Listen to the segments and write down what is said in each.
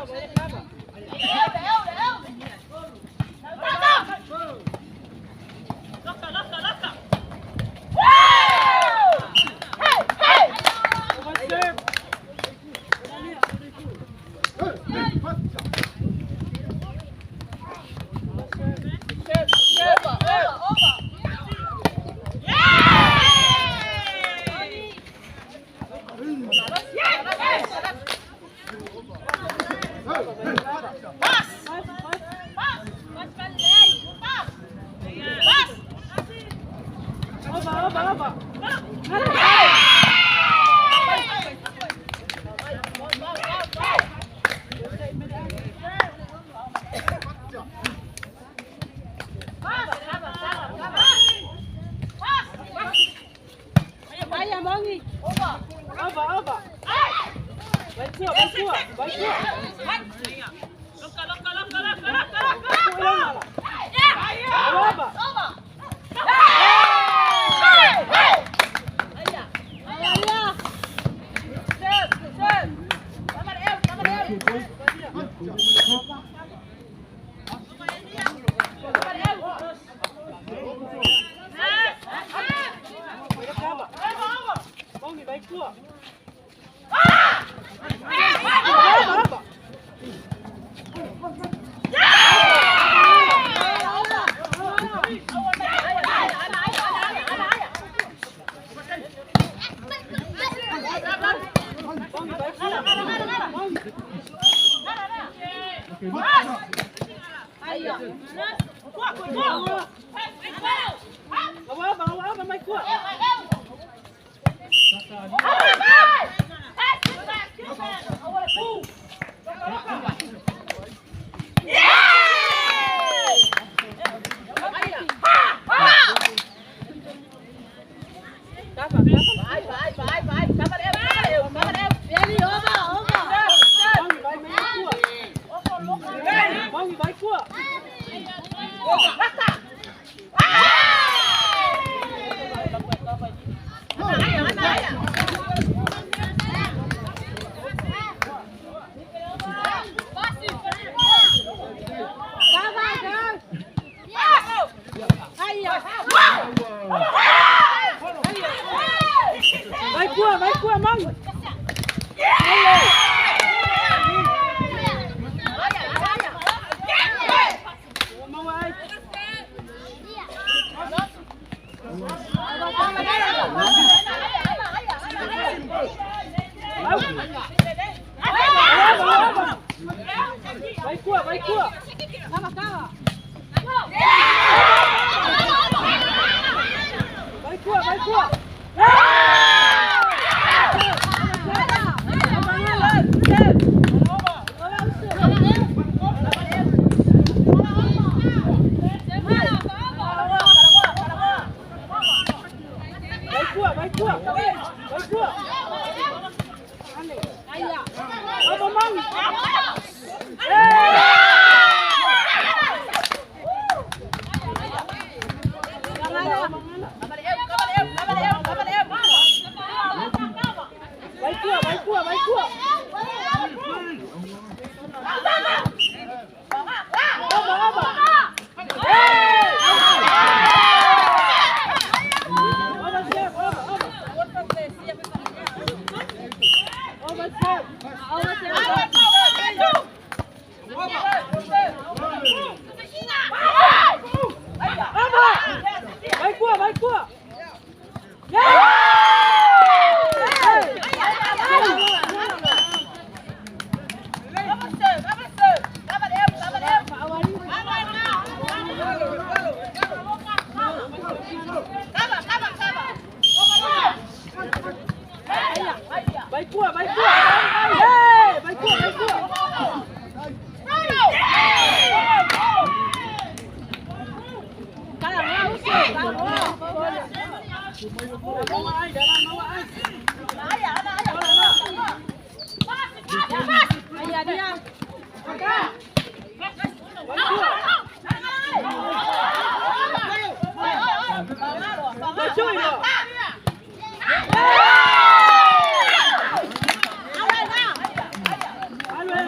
Hãy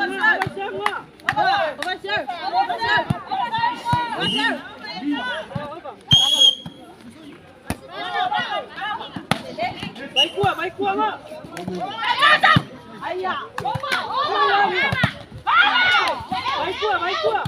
subscribe cho kênh Vai cua mà. Ai da. Vai cua. Vai cua.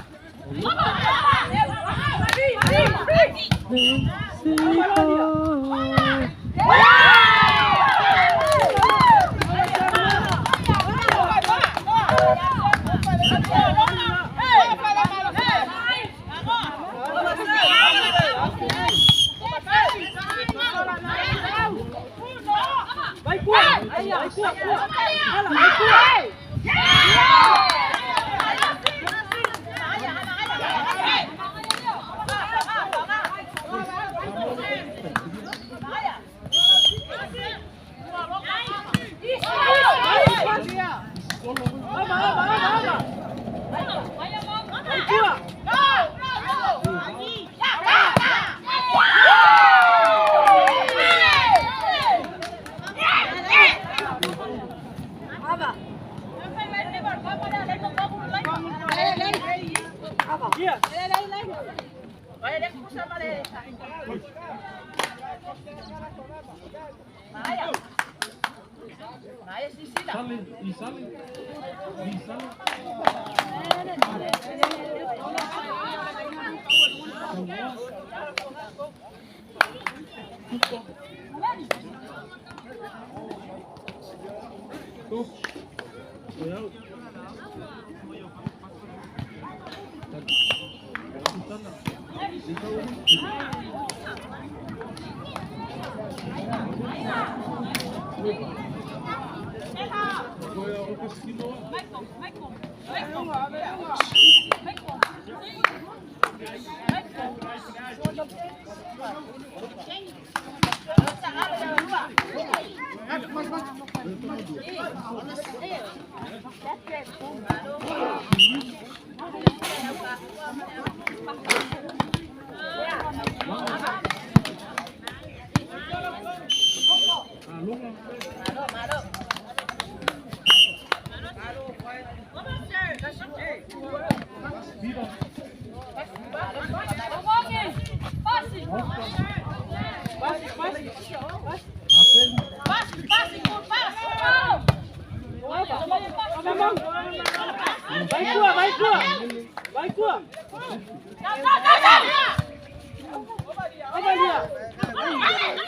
Vai cua.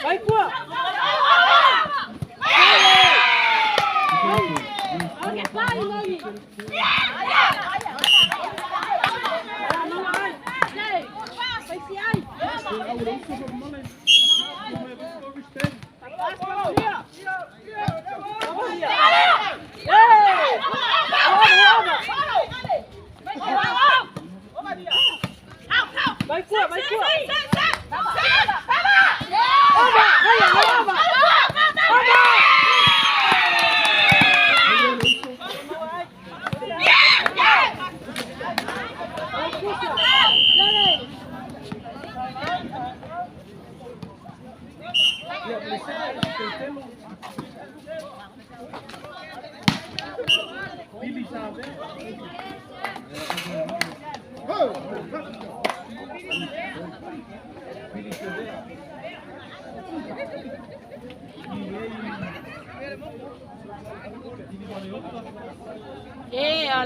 Vai cua. Vai cua, vai cua.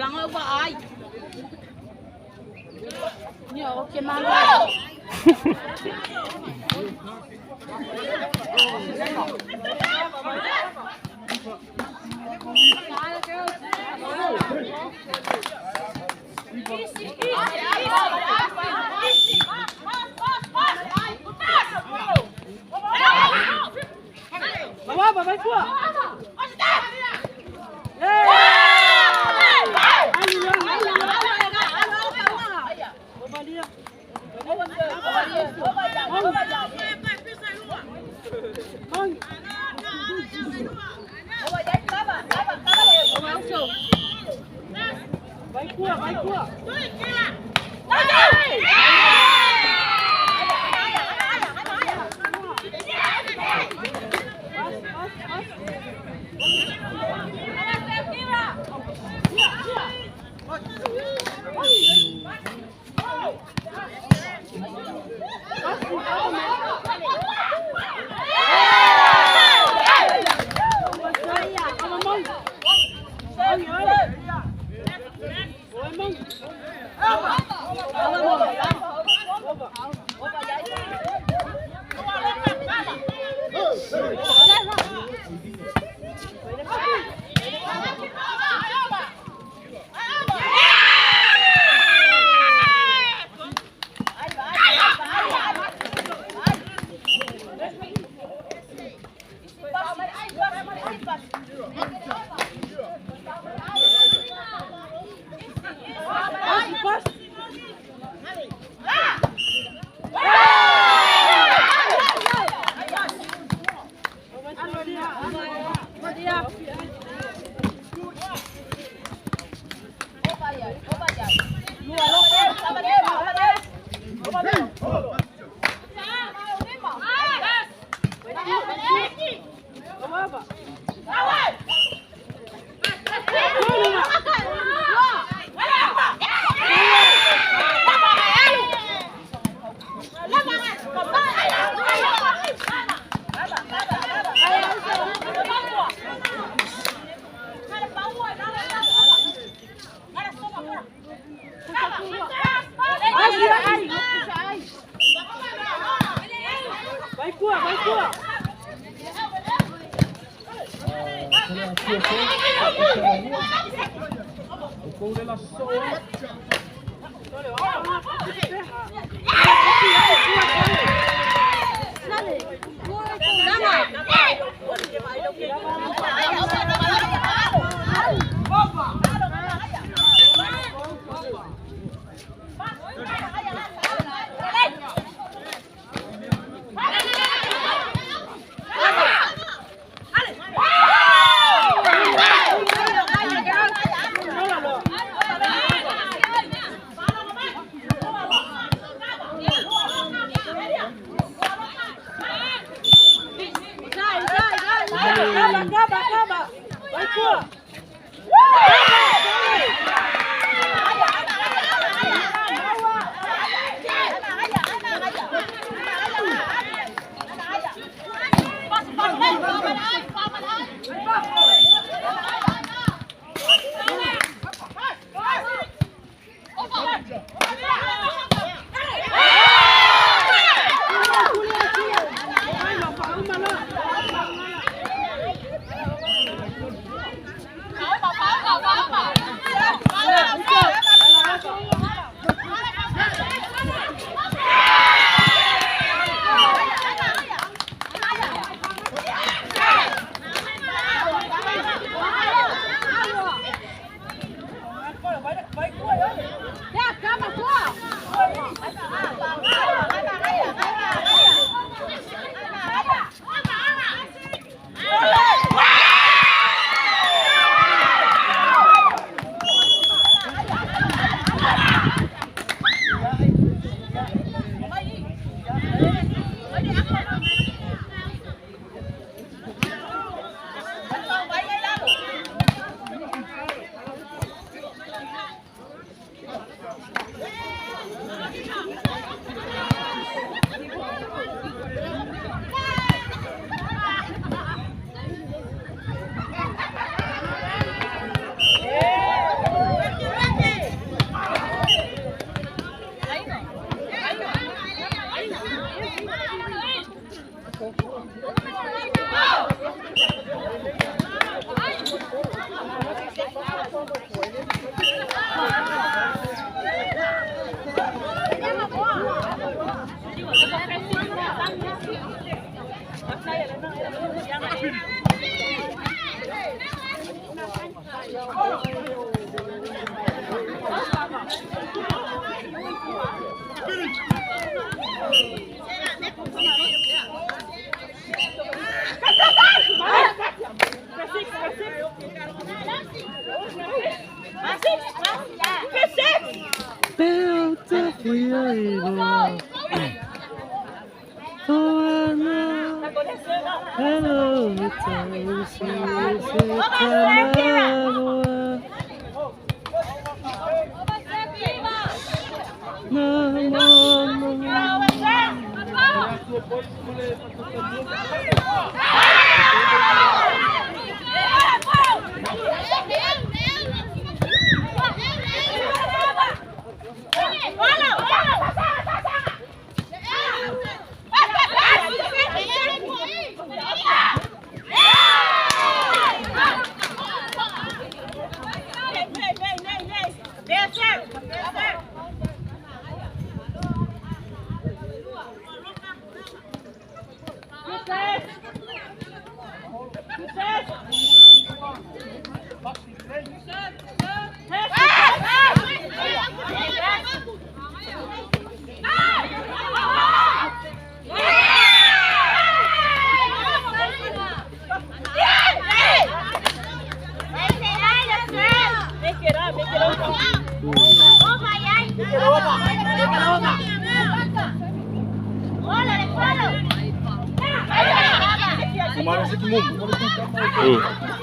Lang ba ay? Niyo okay man. Baba, vai cua. Vai cua, vai cua. Gol della sola. Acaba. Vai, Cua.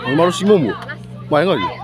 얼마로 씹어 뭐? 많이 가지.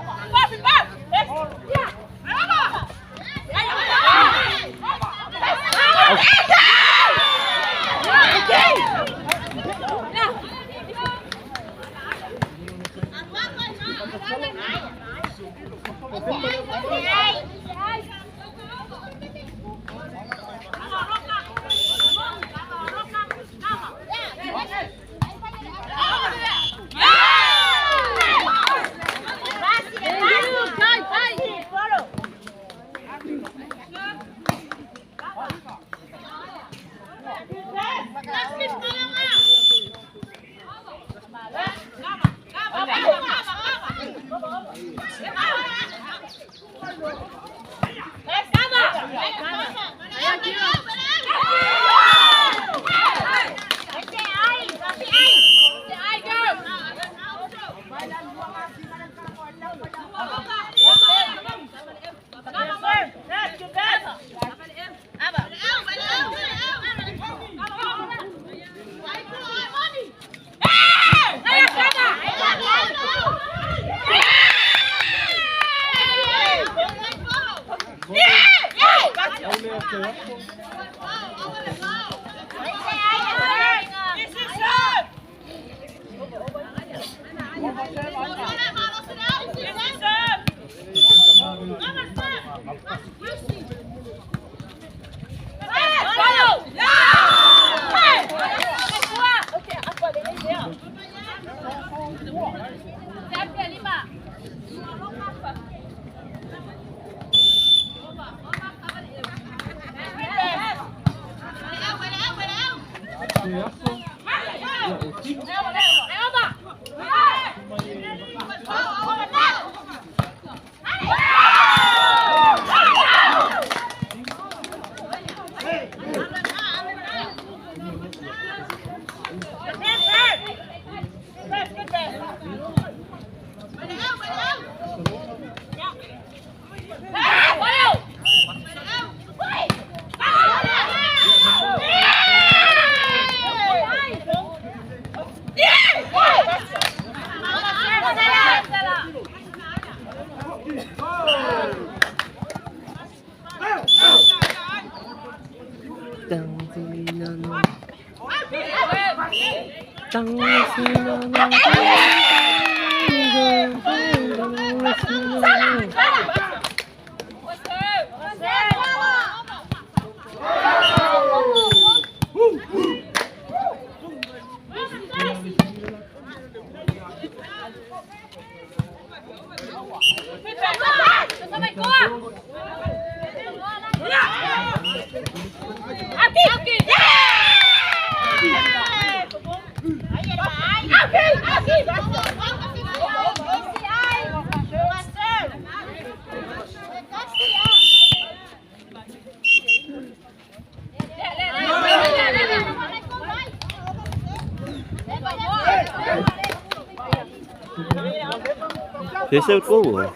Phía sau cô rồi.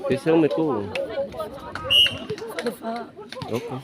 Phía sau mày cô rồi. Ok.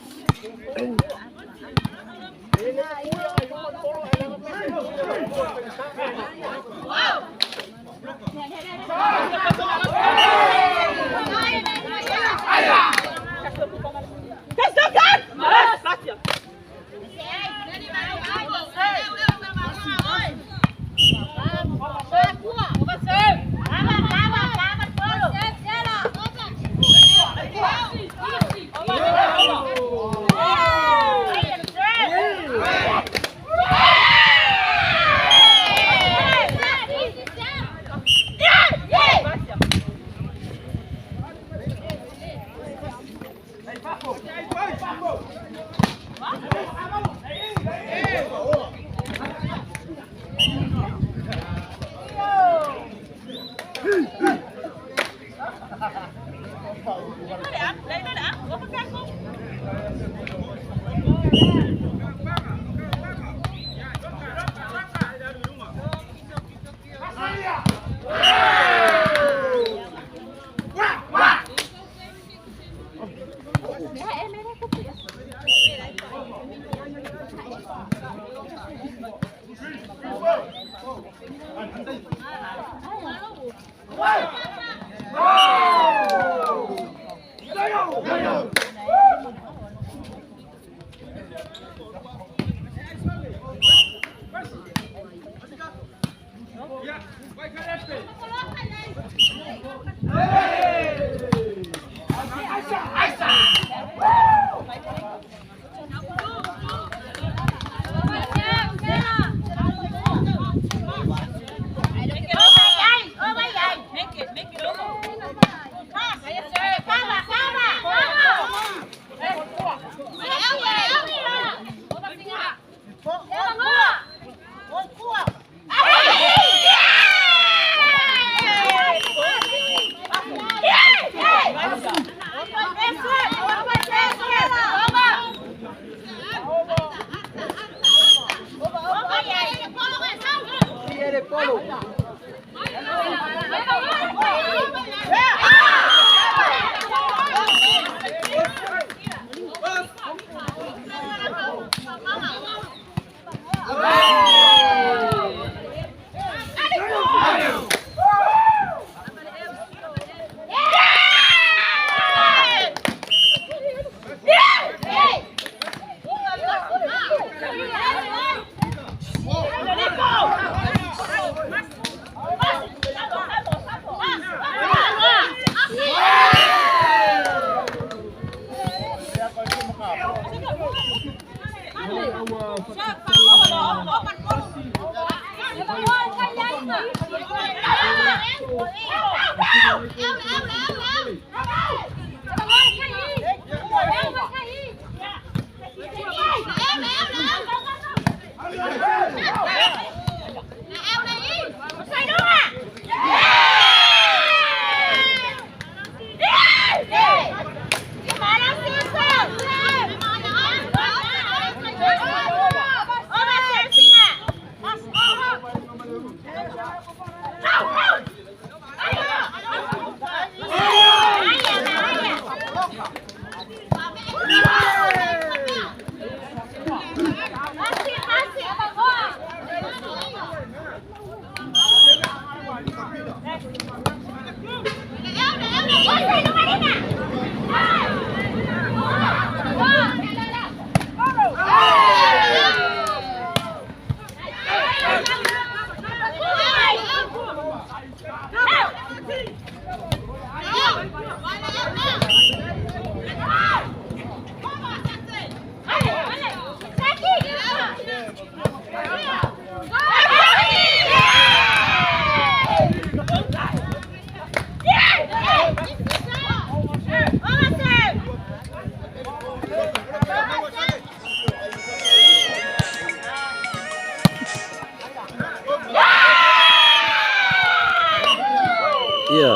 Iya.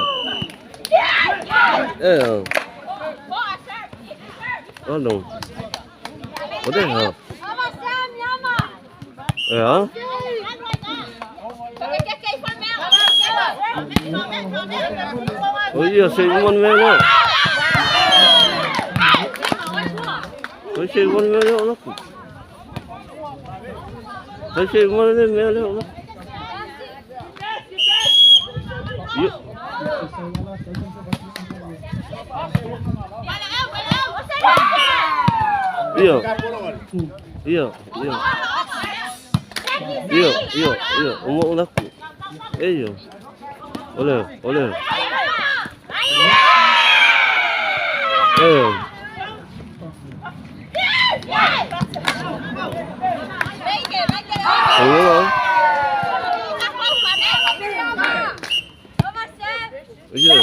Alo. Udah hả? Hả? Ôi giờ xây con mẹ nó. Ôi xây con mẹ nó. Ôi xây con mẹ nó. Iya. Iya, iya. Iya, iya, iya. Umur laku. Iya. Oleh, oleh. Hello. Iya.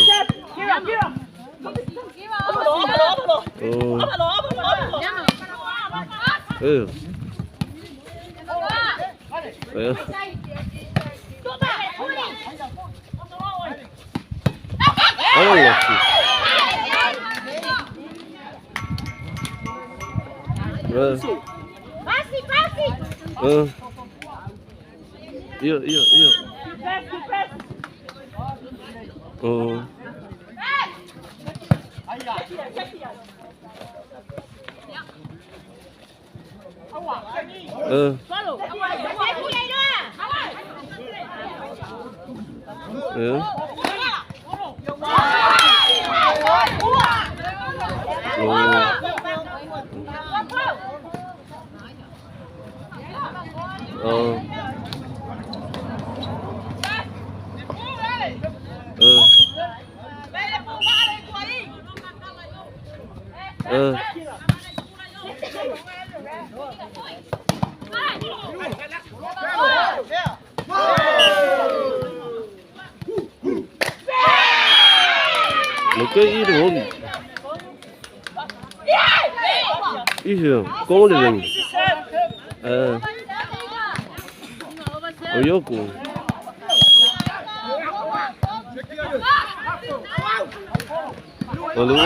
Iya, iya, iya. Oh. Một cái ý đồ ý hiểu có được mình ở yếu của ở lúc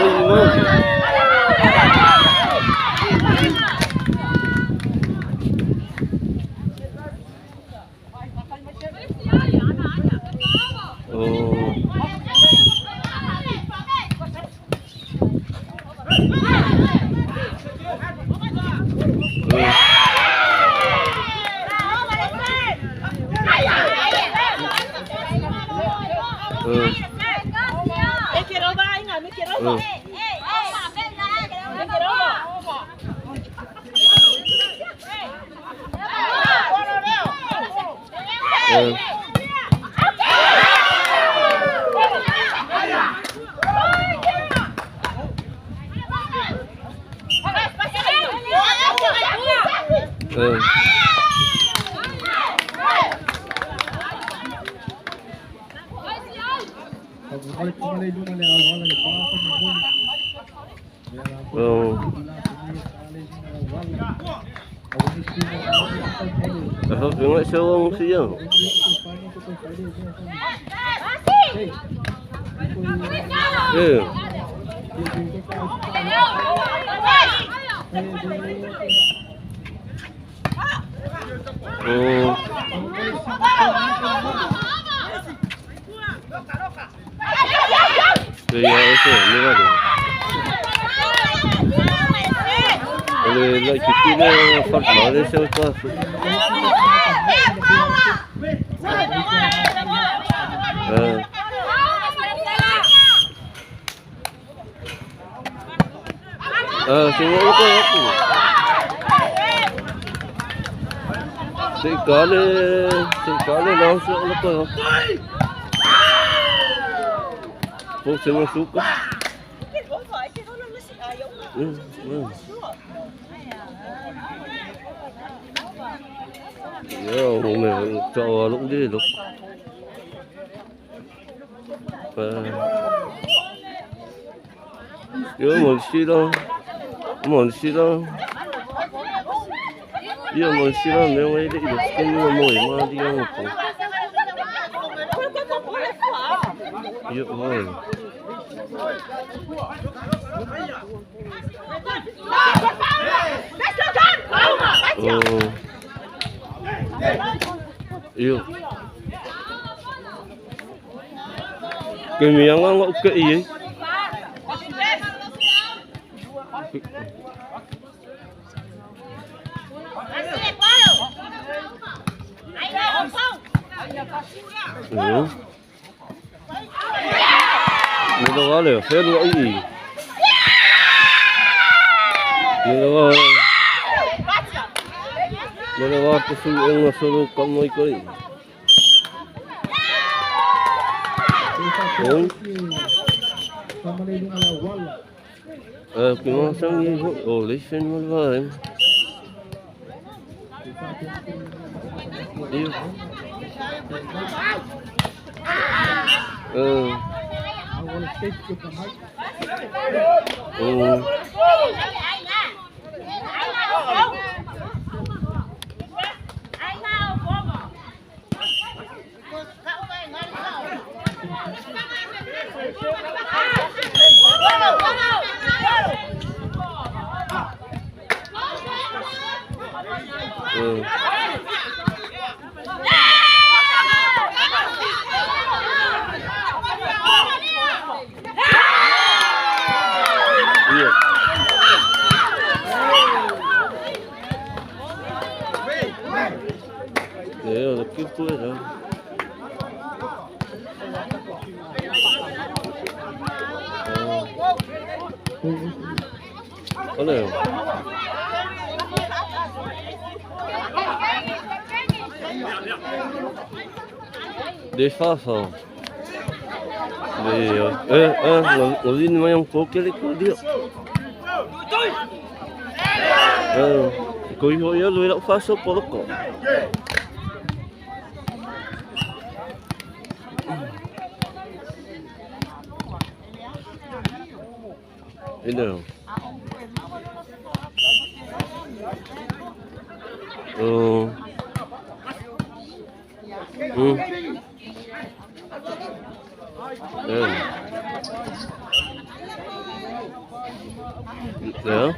Tengok seorang saja. Oleh nak cuti dia fort boleh siapa? Tengok apa? Sekali langsung apa? Pun semua suka. Mẹ cho lúc đi lúc một xí đâu một xí đâu nếu ấy đi được cái mồi mà đi ăn một thôi cái miếng nó ok ấy người ta nói là phép lỗi gì người ta nói cái sự ông là solo con mới có gì kung sang oh listen mo ba để kiếm tuổi rồi có được để phá phá để nó đi mà không có cái có được coi hồi giờ lùi đã phá số có được ini dong. Ya.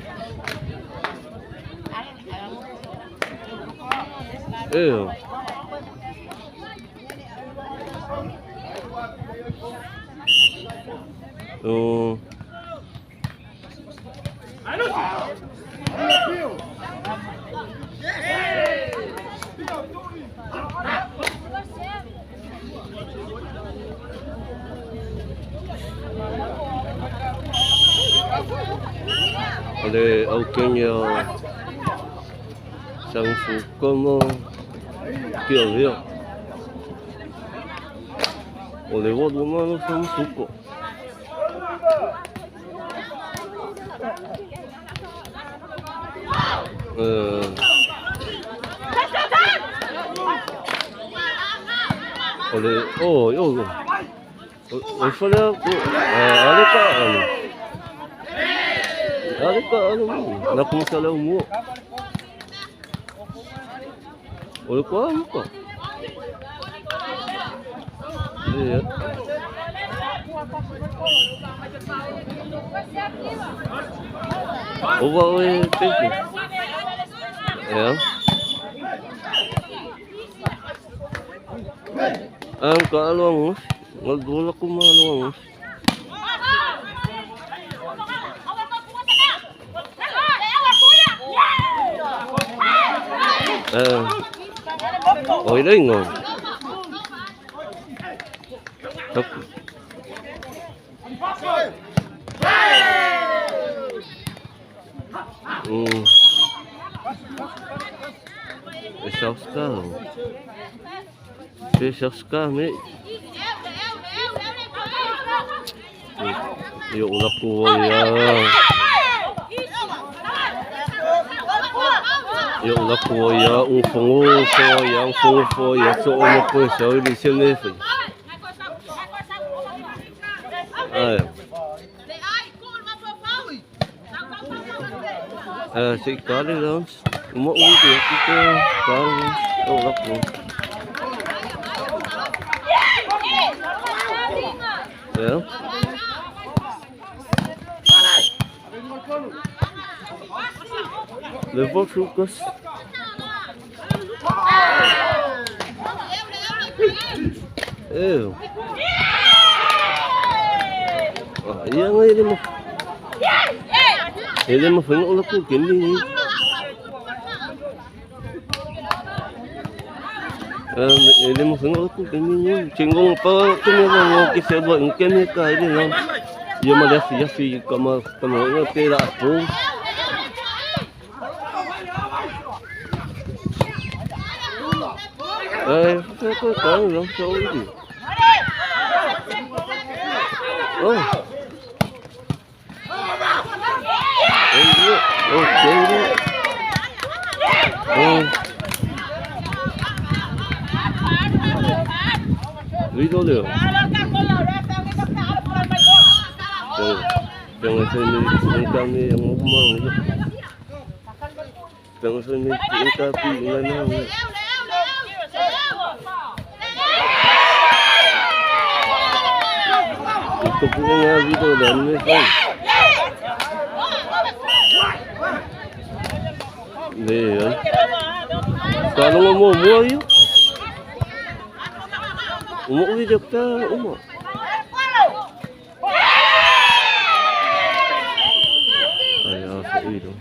Oleh aukennya sang fukomo kiểu oleh wadumano sang fuko oleh oleh ada ka ano nak masalaw mo oleh ko ano ka lihat thank you ya kaalong magdula ko malong ôi đấy ngon thật Seskah mi yuk laku ya Yung lako ya, ang fungo ko, yang fungo ko, ya so mo ko sa uli sini. Ay. Si kali lang. Umuwi dia kita kali. Oh lako. Ya. Lepas sukas. Iya nga ini mo. Ini mo feng ulah ko kini. Ini mo feng ulah ko kini. Cingong pa kini mo kisah buat kini ka ini lah. Dia malah si kama tidak aku. Saya tahu lah soal ini. Oh. Okay. Video dia. Jangan sini kami yang ngomong. Jangan sini tapi mana. Ito po nga video dan mesej. Ayan. Kalau mau ayo. Umuwi ka, umo. Ayan, sa ilo.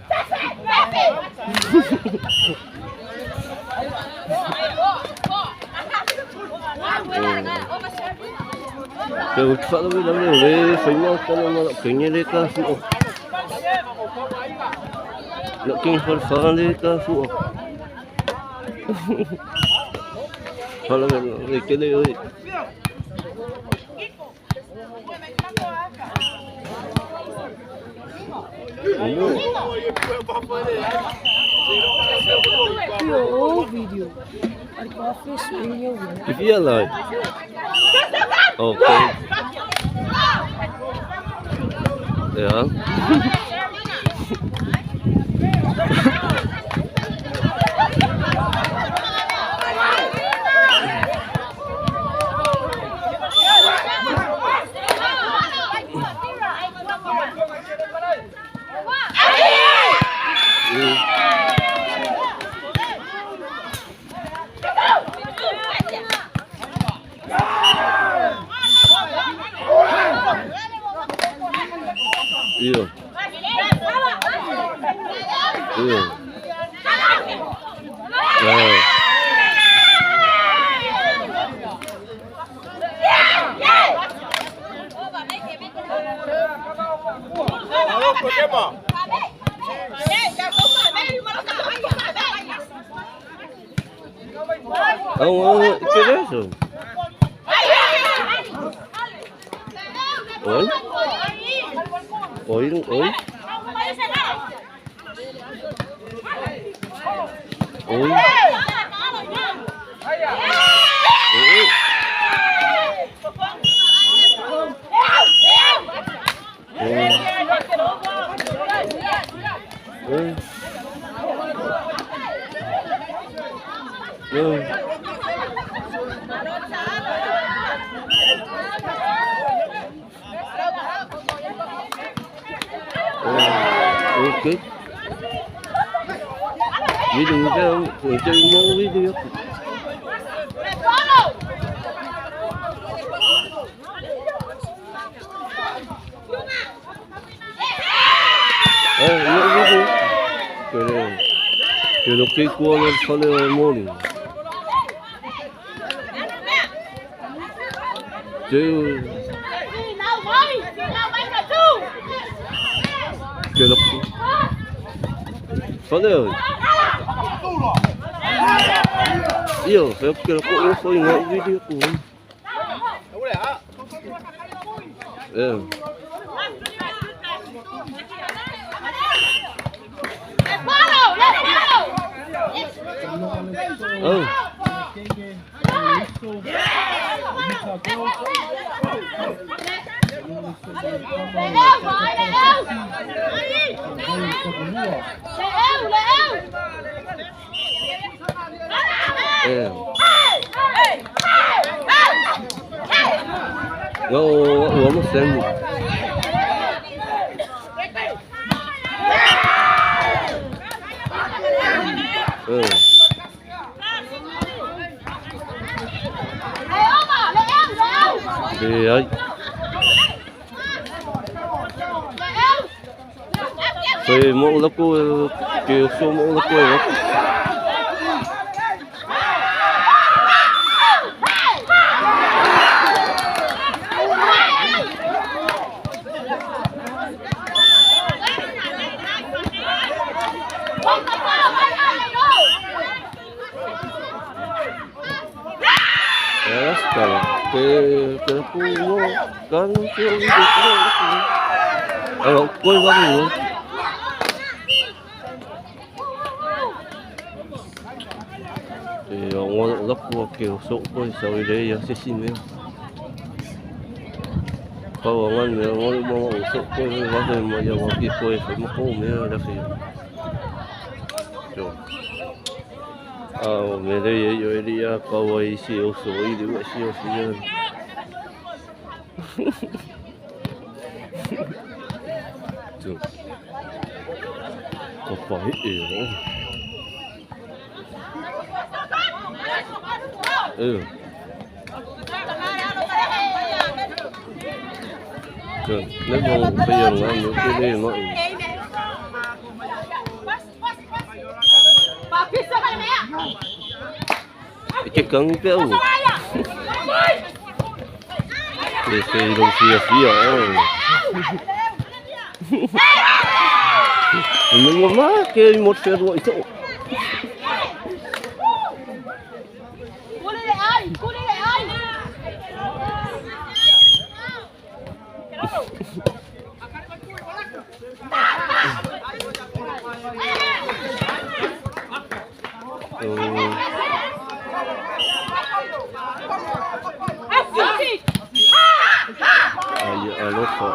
Pero kalau bilang ni, semua kalau nak kenya leka suo. Nak keng farfan leka suo. Kalau bilang leka le oi. Video. If you like. Okay. Ya. Iya. Iya. ¿Qué es eso? ¿Hoy? ¿Hoy? ¿Hoy? ¿Hoy? Okay. Video ka, chơi mo video. Yung video. Pero kay ko ang sale morning. Kaya ko. Sale. Iyo, saya kira ko info yung video ko. Ừ. Nó một xem. Thì ấy. Thì mỗi lớp cô kiểu số mỗi lớp cô đó. Que pudo canción de pero quay qua người thì ngon lắm của kiểu số quay sau đây sẽ xin nữa kalau ngon nữa ngon mau số quay vào đây mà giờ vào kia quay phải mất công nữa đó thì rồi mẹ đây rồi đi câu ấy siêu số đi được siêu siêu Tuh. Có phải yếu. Tuh, nếu mà bây giờ làm những cái này nó cái cứng kéo để xây đồng xìa nhưng mà kia một xe đội chỗ nó sợ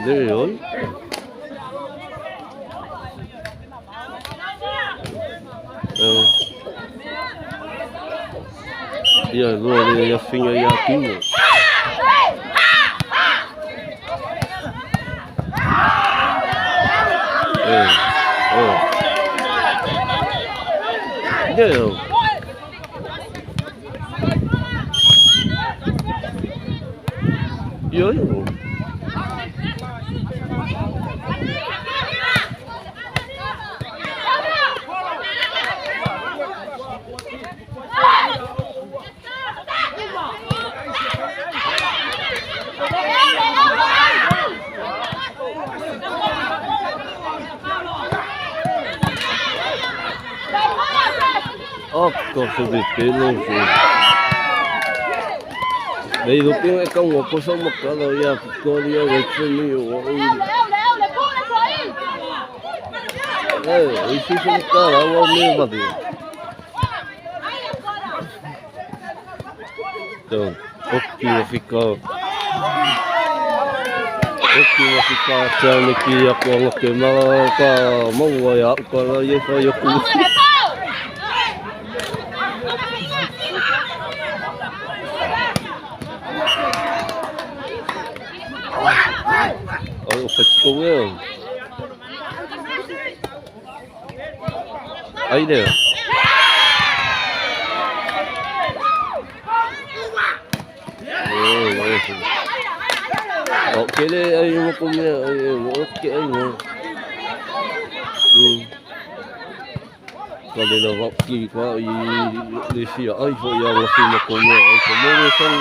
Đây rồi. Giờ rồi thì sinh ra kính rồi. Đây rồi. Dưới rồi. Có sự việc kế luôn rồi. Đây lúc tiếng công một cô sống một cái rồi ya cô đi rồi chơi nhiều. Ý chí không có là vô miêu mà gì. Então, aqui vai ficar achando que a cola queimar com a mão olhar com ela e foi o cu. Olha o festival. Aí deu. Cái đấy anh mà cũng nghe cái anh mà còn đây là vọng kỳ quá đi xì ai phải giờ là xì mà cũng nghe anh phải mua xong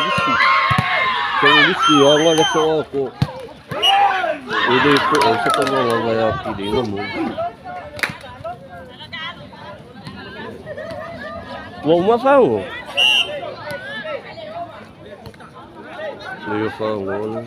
cái xì anh là sao cô Ele você tá bom, vai aqui de novo. Uma fala. Eu falo,